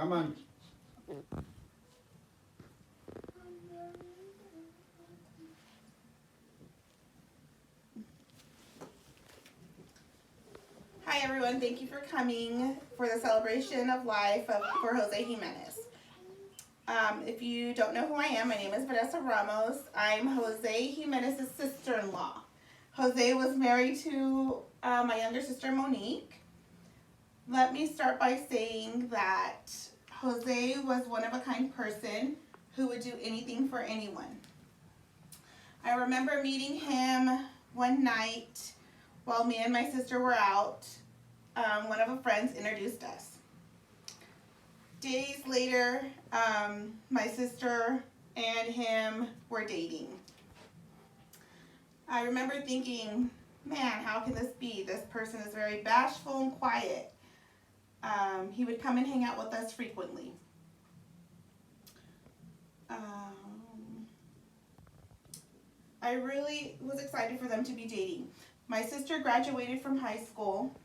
Come on. Hi everyone, thank you for coming for the celebration of life for Jose Jimenez. If you don't know who I am, my name is Vanessa Ramos. I'm Jose Jimenez's sister-in-law. Jose was married to my younger sister Monique. Let me start by saying that Jose was one of a kind person who would do anything for anyone. I remember meeting him one night while me and my sister were out. One of our friends introduced us. Days later, my sister and him were dating. I remember thinking, man, how can this be? This person is very bashful and quiet. He would come and hang out with us frequently. I really was excited for them to be dating. My sister graduated from high school.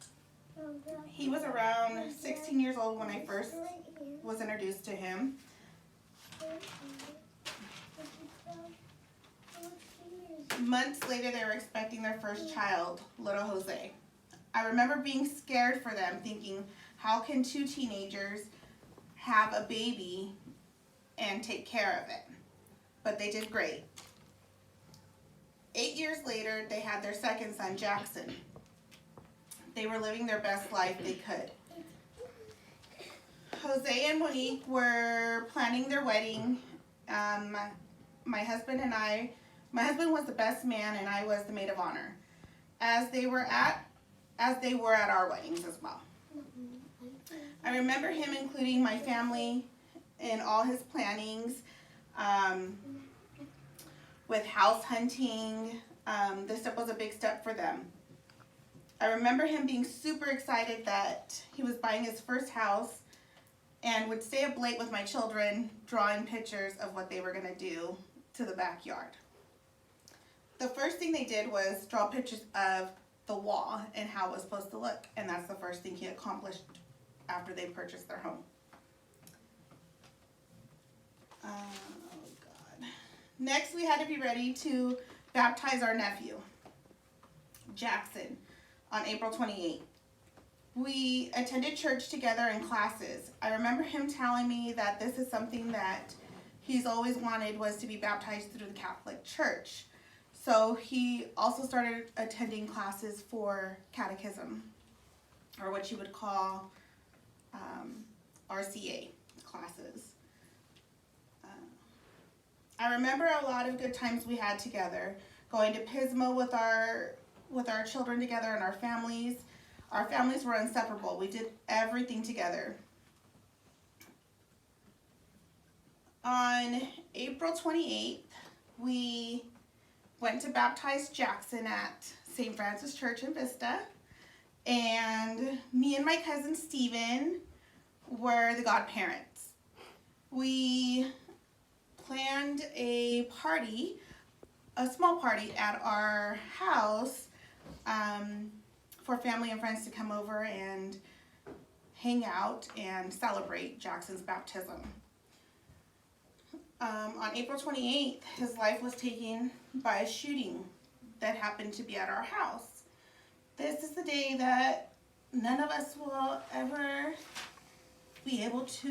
He was around 16 years old when I first was introduced to him. Months later, they were expecting their first child, little Jose. I remember being scared for them, thinking, how can two teenagers have a baby and take care of it? But they did great. 8 years later, they had their second son, Jackson. They were living their best life they could. Jose and Monique were planning their wedding. My husband was the best man and I was the maid of honor, as they were at our weddings as well. I remember him including my family in all his plannings, with house hunting. This step was a big step for them. I remember him being super excited that he was buying his first house and would stay up late with my children drawing pictures of what they were going to do to the backyard. The first thing they did was draw pictures of the wall and how it was supposed to look, and that's the first thing he accomplished after they purchased their home. Oh God. Next, we had to be ready to baptize our nephew, Jackson, on April 28th. We attended church together in classes. I remember him telling me that this is something that he's always wanted, was to be baptized through the Catholic Church. So he also started attending classes for catechism, or what you would call RCA classes. I remember a lot of good times we had together, going to Pismo with our children together and our families. Our families were inseparable. We did everything together. On April 28th, we went to baptize Jackson at St. Francis Church in Vista, and me and my cousin Steven were the godparents. We planned a party, a small party at our house, for family and friends to come over and hang out and celebrate Jackson's baptism. On April 28th, his life was taken by a shooting that happened to be at our house. This is the day that none of us will ever be able to